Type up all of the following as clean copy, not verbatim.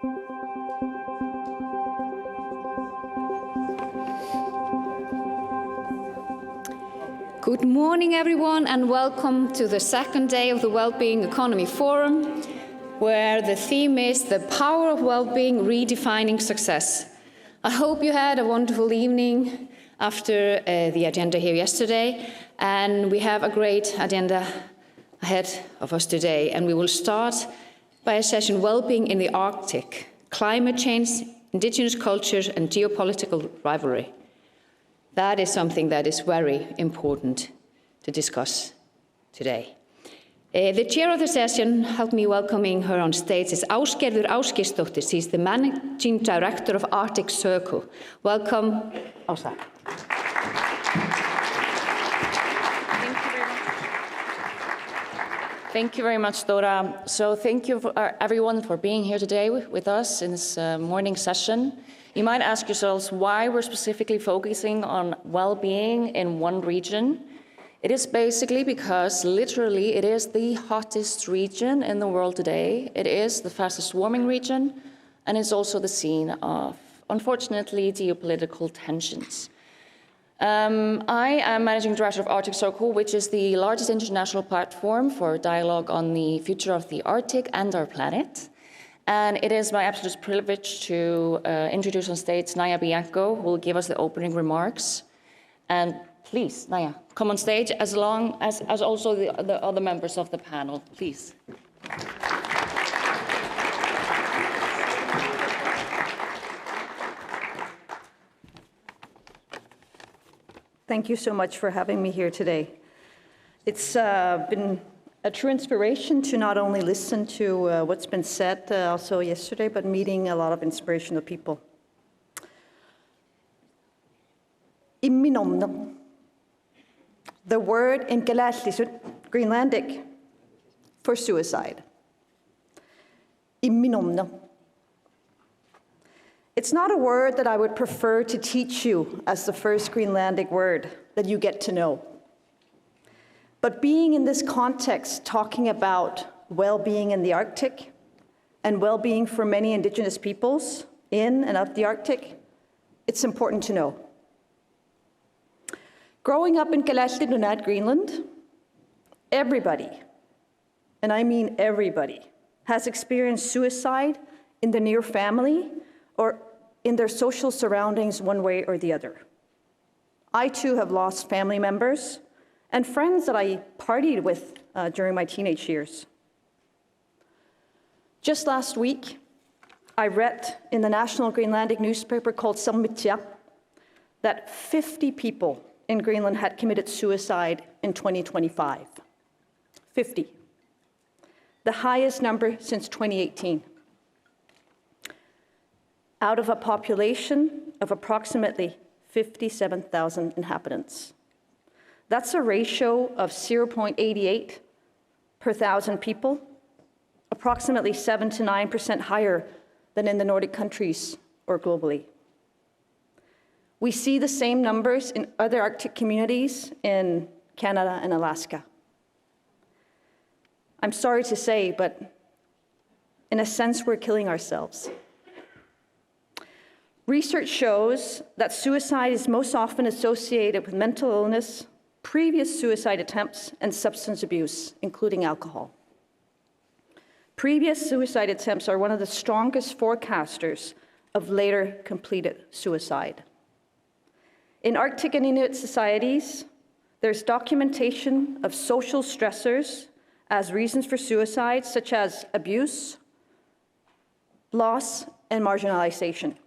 Good morning, everyone, and welcome to the second day of the Wellbeing Economy Forum, where the theme is the power of well-being redefining success. I hope you had a wonderful evening after the agenda here yesterday, and we have a great agenda ahead of us today. And we will start by a session, Wellbeing in the Arctic, Climate Change, Indigenous Cultures and Geopolitical Rivalry. That is something that is very important to discuss today. The chair of the session, help me welcoming her on stage, is Ásgeirsdóttir. She's the Managing Director of Arctic Circle. Welcome, Ása. Thank you very much, Dora. So thank you everyone for being here today with us in this morning session. You might ask yourselves why we're specifically focusing on well-being in one region. It is basically because literally it is the hottest region in the world today. It is the fastest warming region, and it's also the scene of, unfortunately, geopolitical tensions. I am Managing Director of Arctic Circle, which is the largest international platform for dialogue on the future of the Arctic and our planet. And it is my absolute privilege to introduce on stage Nauja Bianco, who will give us the opening remarks. And please, Nauja, come on stage, as long as also the other members of the panel, please. Thank you so much for having me here today. It's been a true inspiration to not only listen to what's been said also yesterday, but meeting a lot of inspirational people. Imminomno. The word in Greenlandic for suicide. Imminomno. It's not a word that I would prefer to teach you as the first Greenlandic word that you get to know. But being in this context, talking about well-being in the Arctic and well-being for many Indigenous peoples in and of the Arctic, it's important to know. Growing up in Greenland, everybody, and I mean everybody, has experienced suicide in the near family or in their social surroundings one way or the other. I too have lost family members and friends that I partied with during my teenage years. Just last week, I read in the national Greenlandic newspaper called Sammitja that 50 people in Greenland had committed suicide in 2025. 50. The highest number since 2018. Out of a population of approximately 57,000 inhabitants. That's a ratio of 0.88 per 1,000 people, approximately 7 to 9% higher than in the Nordic countries or globally. We see the same numbers in other Arctic communities in Canada and Alaska. I'm sorry to say, but in a sense, we're killing ourselves. Research shows that suicide is most often associated with mental illness, previous suicide attempts, and substance abuse, including alcohol. Previous suicide attempts are one of the strongest forecasters of later completed suicide. In Arctic and Inuit societies, there's documentation of social stressors as reasons for suicide, such as abuse, loss, and marginalization.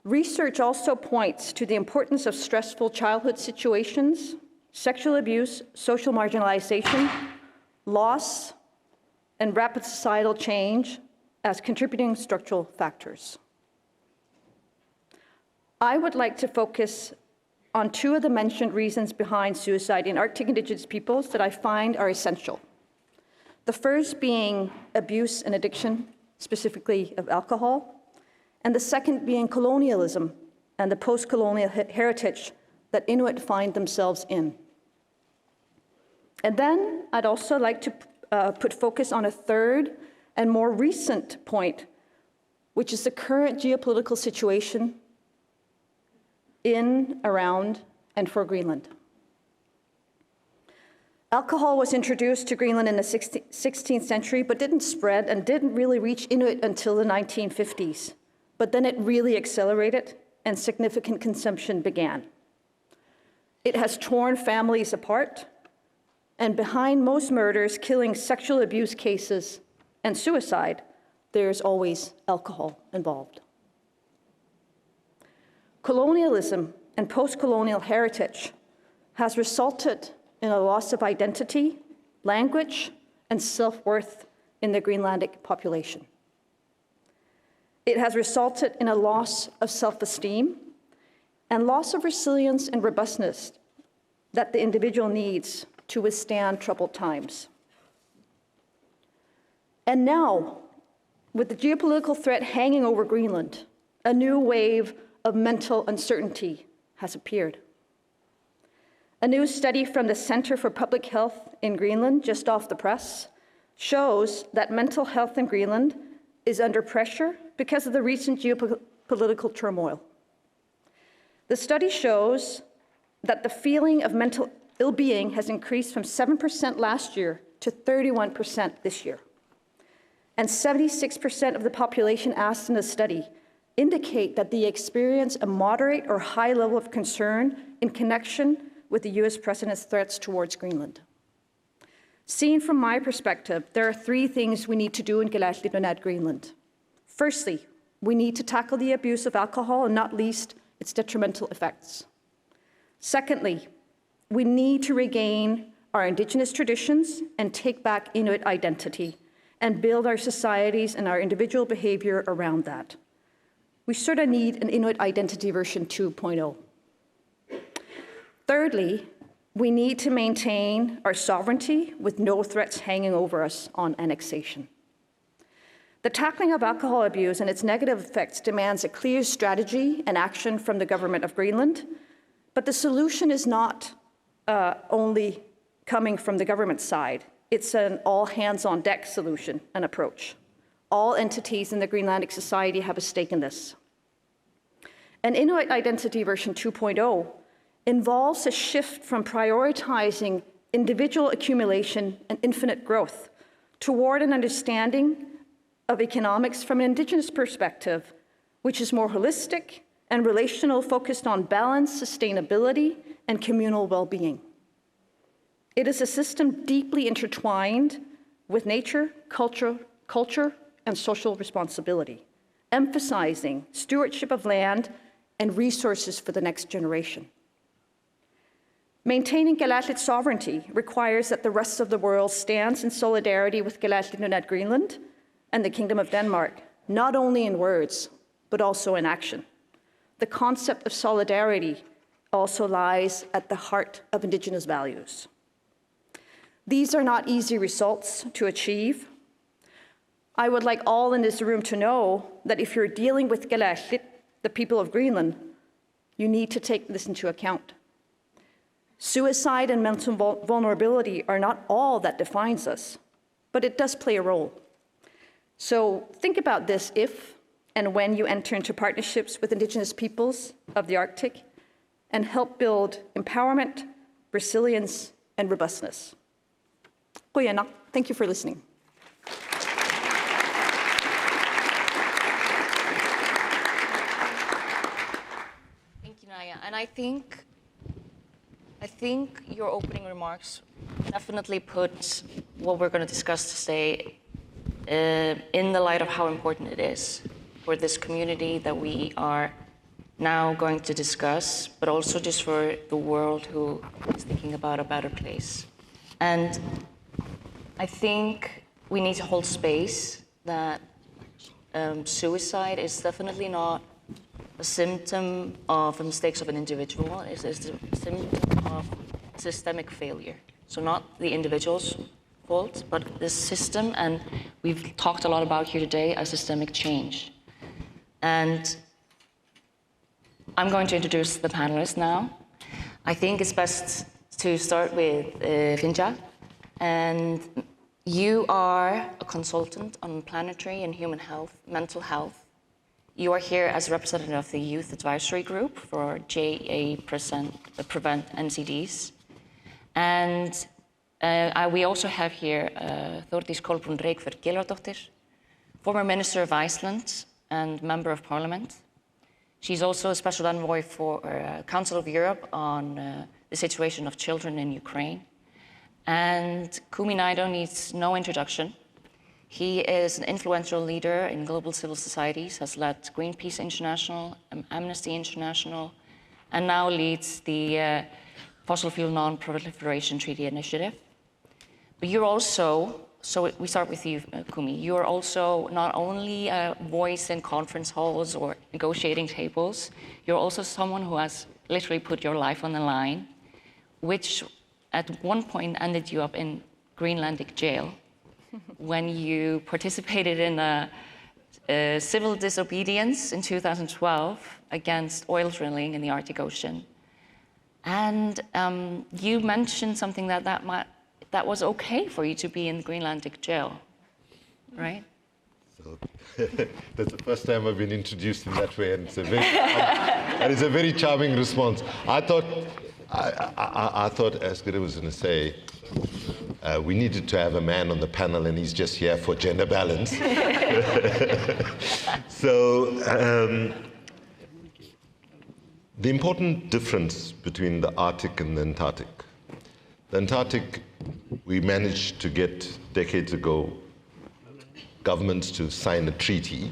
Research also points to the importance of stressful childhood situations, sexual abuse, social marginalization, loss, and rapid societal change as contributing structural factors. I would like to focus on two of the mentioned reasons behind suicide in Arctic Indigenous peoples that I find are essential. The first being abuse and addiction, specifically of alcohol, and the second being colonialism and the post-colonial heritage that Inuit find themselves in. And then I'd also like to put focus on a third and more recent point, which is the current geopolitical situation in, around, and for Greenland. Alcohol was introduced to Greenland in the 16th century, but didn't spread and didn't really reach Inuit until the 1950s. But then it really accelerated and significant consumption began. It has torn families apart, and behind most murders, killings, sexual abuse cases, and suicide, there's always alcohol involved. Colonialism and post-colonial heritage has resulted in a loss of identity, language, and self-worth in the Greenlandic population. It has resulted in a loss of self-esteem and loss of resilience and robustness that the individual needs to withstand troubled times. And now, with the geopolitical threat hanging over Greenland, a new wave of mental uncertainty has appeared. A new study from the Center for Public Health in Greenland, just off the press, shows that mental health in Greenland is under pressure because of the recent geopolitical turmoil. The study shows that the feeling of mental ill-being has increased from 7% last year to 31% this year. And 76% of the population asked in the study indicate that they experience a moderate or high level of concern in connection with the US President's threats towards Greenland. Seen from my perspective, there are three things we need to do in Gylfadóttir, Greenland. Firstly, we need to tackle the abuse of alcohol and not least its detrimental effects. Secondly, we need to regain our Indigenous traditions and take back Inuit identity and build our societies and our individual behavior around that. We sort of need an Inuit identity version 2.0. Thirdly, we need to maintain our sovereignty with no threats hanging over us on annexation. The tackling of alcohol abuse and its negative effects demands a clear strategy and action from the government of Greenland, but the solution is not only coming from the government side. It's an all-hands-on-deck solution and approach. All entities in the Greenlandic society have a stake in this. An Inuit identity version 2.0 involves a shift from prioritizing individual accumulation and infinite growth toward an understanding of economics from an Indigenous perspective, which is more holistic and relational, focused on balance, sustainability, and communal well-being. It is a system deeply intertwined with nature, culture, and social responsibility, emphasizing stewardship of land and resources for the next generation. Maintaining Gylfadóttir sovereignty requires that the rest of the world stands in solidarity with Gylfadóttir, Greenland and the Kingdom of Denmark, not only in words, but also in action. The concept of solidarity also lies at the heart of Indigenous values. These are not easy results to achieve. I would like all in this room to know that if you're dealing with Gylfadóttir, the people of Greenland, you need to take this into account. Suicide and mental vulnerability are not all that defines us, but it does play a role. So think about this if and when you enter into partnerships with Indigenous peoples of the Arctic and help build empowerment, resilience, and robustness. Thank you for listening. Thank you, Nauja. And I think your opening remarks definitely put what we're going to discuss today in the light of how important it is for this community that we are now going to discuss, but also just for the world who is thinking about a better place. And I think we need to hold space that suicide is definitely not a symptom of the mistakes of an individual. It's a symptom of systemic failure. So not the individual's fault, but the system, and we've talked a lot about here today, a systemic change. And I'm going to introduce the panelists now. I think it's best to start with Finja, and You are a consultant on planetary and human health, mental health. You are here as a representative of the Youth Advisory Group for JA PreventNCDs. And we also have here Þórdís Kolbrún Gylfadóttir, former Minister of Iceland and Member of Parliament. She's also a special envoy for Council of Europe on the situation of children in Ukraine. And Kumi Naidoo needs no introduction. He is an influential leader in global civil societies, has led Greenpeace International, Amnesty International, and now leads the Fossil Fuel Non-Proliferation Treaty Initiative. But you're also, so we start with you, Kumi, you're also not only a voice in conference halls or negotiating tables, you're also someone who has literally put your life on the line, which at one point ended you up in Greenlandic jail when you participated in a civil disobedience in 2012 against oil drilling in the Arctic Ocean. And you mentioned something that was okay for you to be in Greenlandic jail, right? So, that's the first time I've been introduced in that way, and it's a very charming response. I thought Ásgerður was going to say, we needed to have a man on the panel, and he's just here for gender balance. So, the important difference between the Arctic and the Antarctic. The Antarctic, we managed to get decades ago governments to sign a treaty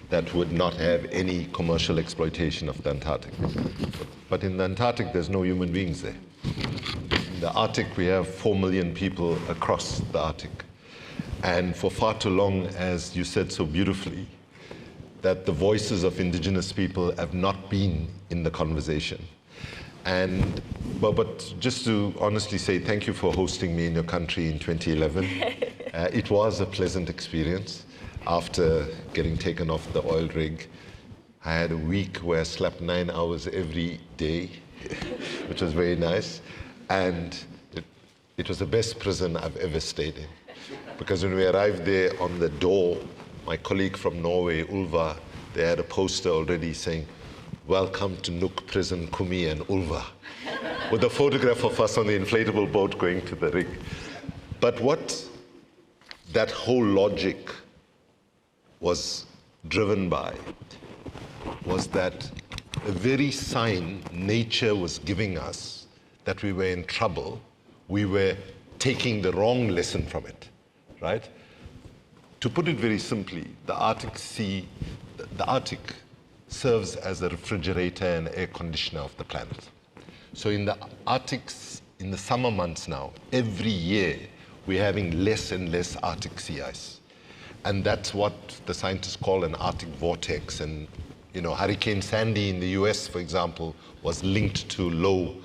that would not have any commercial exploitation of the Antarctic. But in the Antarctic, there's no human beings there. In the Arctic, we have 4 million people across the Arctic. And for far too long, as you said so beautifully, that the voices of indigenous people have not been in the conversation. And, but just to honestly say thank you for hosting me in your country in 2011. It was a pleasant experience. After getting taken off the oil rig, I had a week where I slept 9 hours every day, which was very nice. And it was the best prison I've ever stayed in. Because when we arrived there, on the door, my colleague from Norway, Ulva, they had a poster already saying, "Welcome to Nuuk Prison, Kumi and Ulva," with a photograph of us on the inflatable boat going to the rig. But what that whole logic was driven by was that the very sign nature was giving us that we were in trouble, we were taking the wrong lesson from it, right? To put it very simply, the Arctic serves as a refrigerator and air conditioner of the planet. So in the Arctic, in the summer months now, every year, we're having less and less Arctic sea ice. And that's what the scientists call an Arctic vortex. And Hurricane Sandy in the US, for example, was linked to low.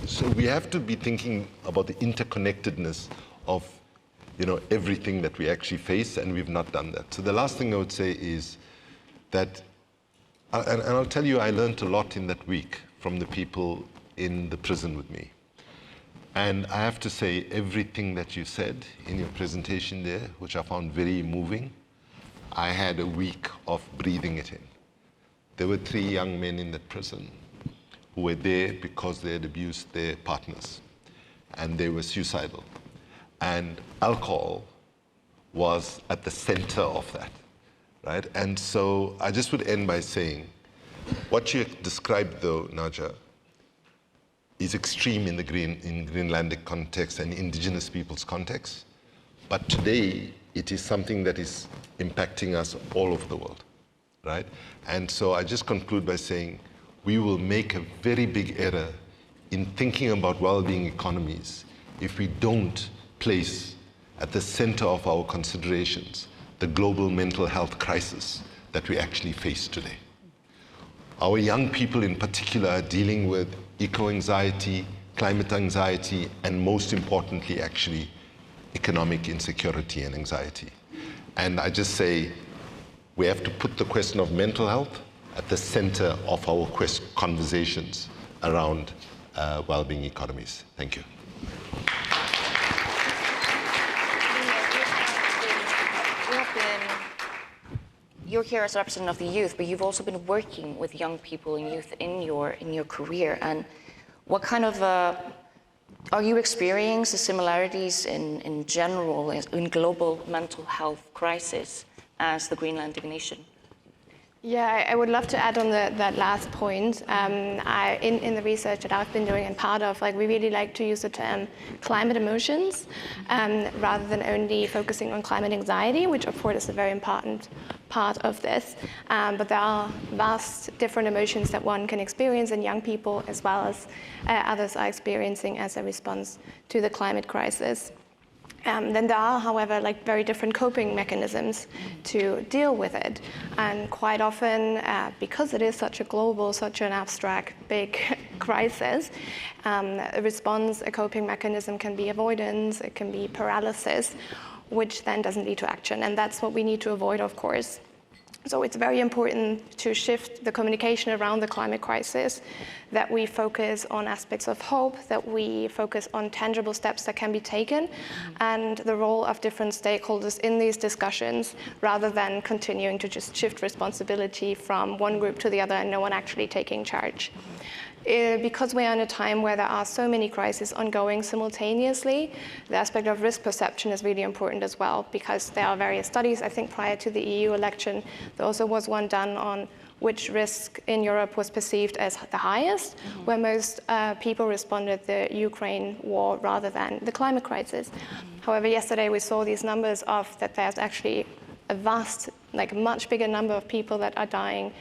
So we have to be thinking about the interconnectedness of everything that we actually face, and we've not done that. So the last thing I would say is that, and I'll tell you, I learned a lot in that week from the people in the prison with me. And I have to say, everything that you said in your presentation there, which I found very moving, I had a week of breathing it in. There were 3 young men in that prison who were there because they had abused their partners, and they were suicidal. And alcohol was at the center of that, right? And so I just would end by saying, what you described though, Nauja, is extreme in the Greenlandic context and indigenous people's context. But today, it is something that is impacting us all over the world, right? And so I just conclude by saying, we will make a very big error in thinking about well-being economies if we don't place at the center of our considerations the global mental health crisis that we actually face today. Our young people in particular are dealing with eco-anxiety, climate anxiety, and most importantly, actually, economic insecurity and anxiety. And I just say, we have to put the question of mental health at the center of our conversations around well-being economies. Thank you. you're here as a representative of the youth, but you've also been working with young people and youth in your career. And what kind of are you experiencing the similarities in general in global mental health crisis as the Greenland divination? Yeah, I would love to add on that last point. In the research that I've been doing and part of, like, we really like to use the term climate emotions rather than only focusing on climate anxiety, which of course is a very important part of this. But there are vast different emotions that one can experience in young people as well as others are experiencing as a response to the climate crisis. Then there are, however, like very different coping mechanisms to deal with it. And quite often, because it is such a global, such an abstract, big crisis, a coping mechanism can be avoidance, it can be paralysis, which then doesn't lead to action. And that's what we need to avoid, of course. So it's very important to shift the communication around the climate crisis, that we focus on aspects of hope, that we focus on tangible steps that can be taken, and the role of different stakeholders in these discussions, rather than continuing to just shift responsibility from one group to the other and no one actually taking charge. Because we are in a time where there are so many crises ongoing simultaneously, the aspect of risk perception is really important as well, because there are various studies. I think prior to the EU election, there also was one done on which risk in Europe was perceived as the highest, where most people responded the Ukraine war rather than the climate crisis. However, yesterday we saw these numbers of that there's actually a vast, like much bigger number of people that are dying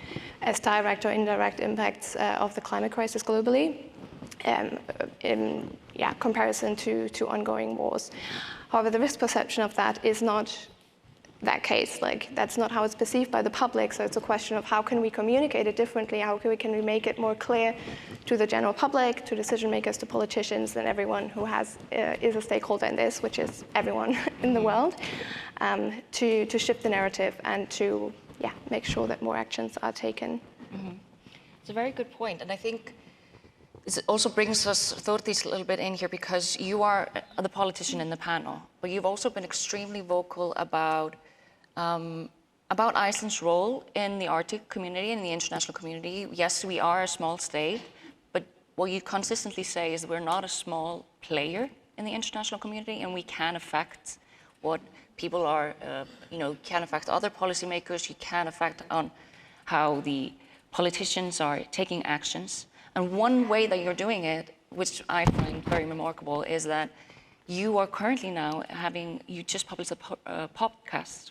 as direct or indirect impacts of the climate crisis globally, in comparison to ongoing wars. However, the risk perception of that is not that case. Like, that's not how it's perceived by the public. So it's a question of how can we communicate it differently? How can we make it more clear to the general public, to decision makers, to politicians, and everyone who is a stakeholder in this, which is everyone in the world, to shift the narrative and to make sure that more actions are taken. It's a very good point, and I think this also brings us, Þórdís, a little bit in here, because you are the politician in the panel, but you've also been extremely vocal about Iceland's role in the Arctic community and the international community. Yes, we are a small state, but what you consistently say is we're not a small player in the international community, and we can affect what people are, can affect other policymakers. You can affect on how the politicians are taking actions. And one way that you're doing it, which I find very remarkable, is that you are currently now you just published a podcast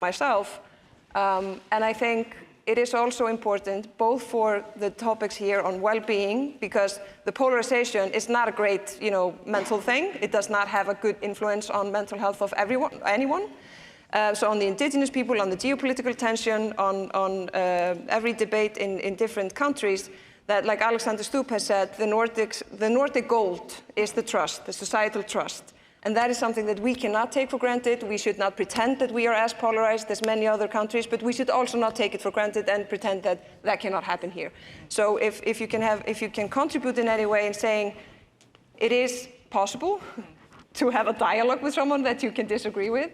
myself. And I think it is also important both for the topics here on well-being, because the polarization is not a great, mental thing. It does not have a good influence on mental health of anyone. So on the indigenous people, on the geopolitical tension, on every debate in different countries, that, like Alexander Stubb has said, the Nordic gold is the trust, the societal trust. And that is something that we cannot take for granted. We should not pretend that we are as polarized as many other countries, but we should also not take it for granted and pretend that that cannot happen here. So if you can contribute in any way in saying it is possible to have a dialogue with someone that you can disagree with,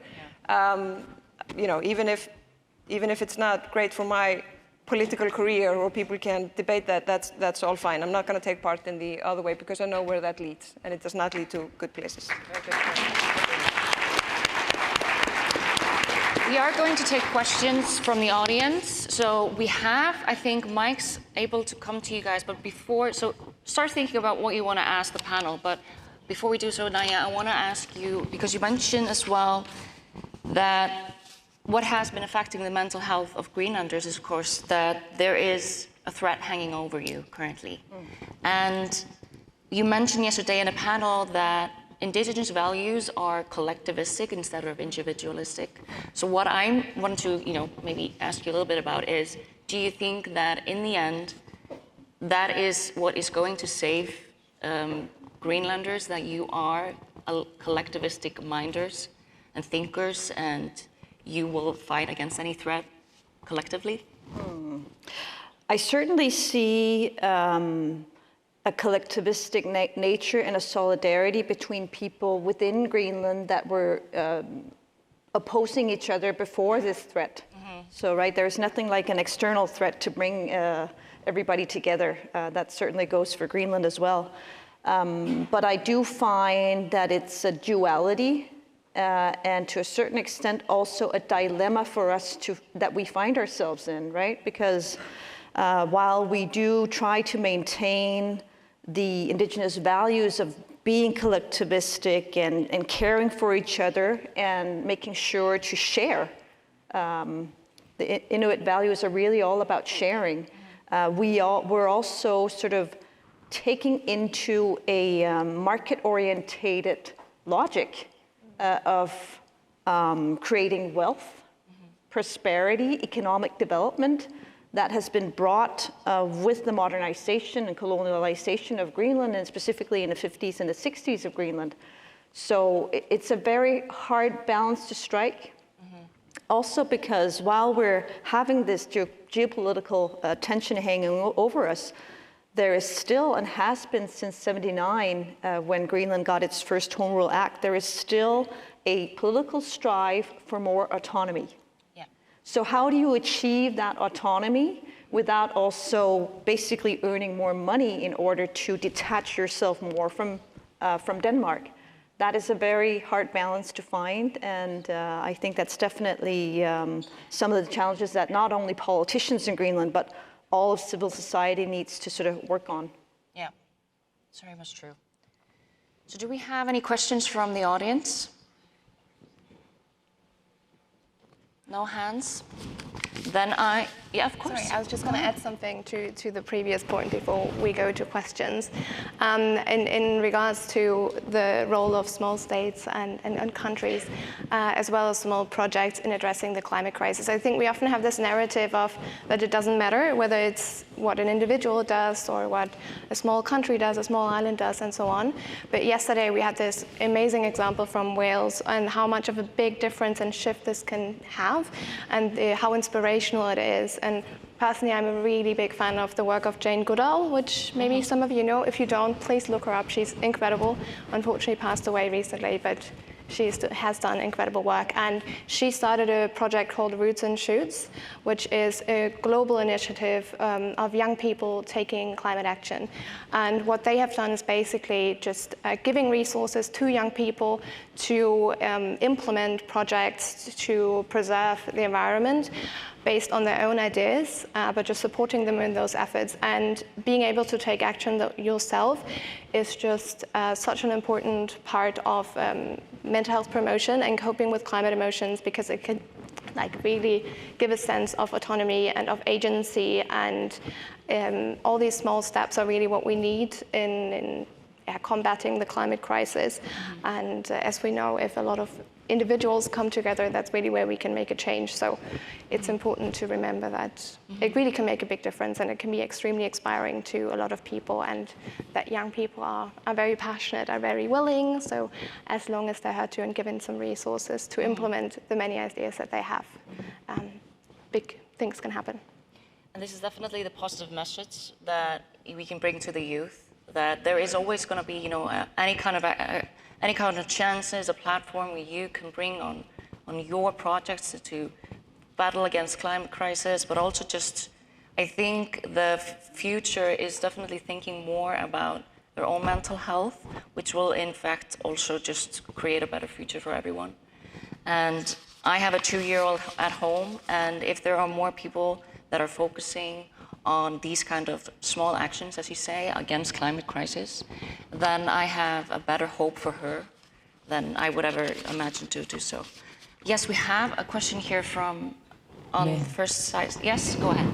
even if it's not great for my political career or people can debate that, that's all fine. I'm not going to take part in the other way because I know where that leads, and it does not lead to good places. We are going to take questions from the audience. So we have, I think, mics able to come to you guys, but so start thinking about what you want to ask the panel. But before we do so, Nauja, I want to ask you, because you mentioned as well that what has been affecting the mental health of Greenlanders is, of course, that there is a threat hanging over you currently. And you mentioned yesterday in a panel that Indigenous values are collectivistic instead of individualistic. So what I want to, maybe ask you a little bit about is, do you think that in the end, that is what is going to save Greenlanders, that you are collectivistic minders and thinkers, and you will fight against any threat collectively? I certainly see a collectivistic nature and a solidarity between people within Greenland that were opposing each other before this threat. So, right, there's nothing like an external threat to bring everybody together. That certainly goes for Greenland as well. But I do find that it's a duality. And to a certain extent also a dilemma for us that we find ourselves in, right? Because while we do try to maintain the Indigenous values of being collectivistic and caring for each other and making sure to share, the Inuit values are really all about sharing. We're also sort of taking into a market-orientated logic of creating wealth, prosperity, economic development that has been brought with the modernization and colonialization of Greenland, and specifically in the 50s and the 60s of Greenland. So it's a very hard balance to strike. Also because while we're having this geopolitical tension hanging over us, there is still, and has been since '79, when Greenland got its first Home Rule Act, there is still a political strive for more autonomy. Yeah. So how do you achieve that autonomy without also basically earning more money in order to detach yourself more from Denmark? That is a very hard balance to find, and I think that's definitely some of the challenges that not only politicians in Greenland, but all of civil society needs to sort of work on. Yeah, it's very much true. So do we have any questions from the audience? No hands? Then yeah, of course. Sorry, I was just going to add something to the previous point before we go to questions. In regards to the role of small states and countries, as well as small projects in addressing the climate crisis, I think we often have this narrative of that it doesn't matter whether it's what an individual does or what a small country does, a small island does, and so on. But yesterday we had this amazing example from Wales and how much of a big difference and shift this can have, and how inspirational it is. And personally, I'm a really big fan of the work of Jane Goodall, which maybe some of you know. If you don't, please look her up. She's incredible. Unfortunately, passed away recently, but she has done incredible work. And she started a project called Roots and Shoots, which is a global initiative of young people taking climate action. And what they have done is basically just giving resources to young people to implement projects to preserve the environment based on their own ideas, but just supporting them in those efforts. And being able to take action yourself is just such an important part of mental health promotion and coping with climate emotions, because it can like really give a sense of autonomy and of agency, and all these small steps are really what we need in combating the climate crisis. And as we know, if a lot of individuals come together, that's really where we can make a change. So it's important to remember that it really can make a big difference, and it can be extremely inspiring to a lot of people, and that young people are very passionate, are very willing. So as long as they're heard to and given some resources to implement the many ideas that they have, big things can happen. And this is definitely the positive message that we can bring to the youth, that there is always going to be, any kind of chances, a platform where you can bring on your projects to battle against climate crisis, but also just, I think the future is definitely thinking more about their own mental health, which will in fact also just create a better future for everyone. And I have a 2-year-old at home, and if there are more people that are focusing on these kind of small actions, as you say, against climate crisis, then I have a better hope for her than I would ever imagine to do so. Yes, we have a question here from on the first side. Yes, go ahead.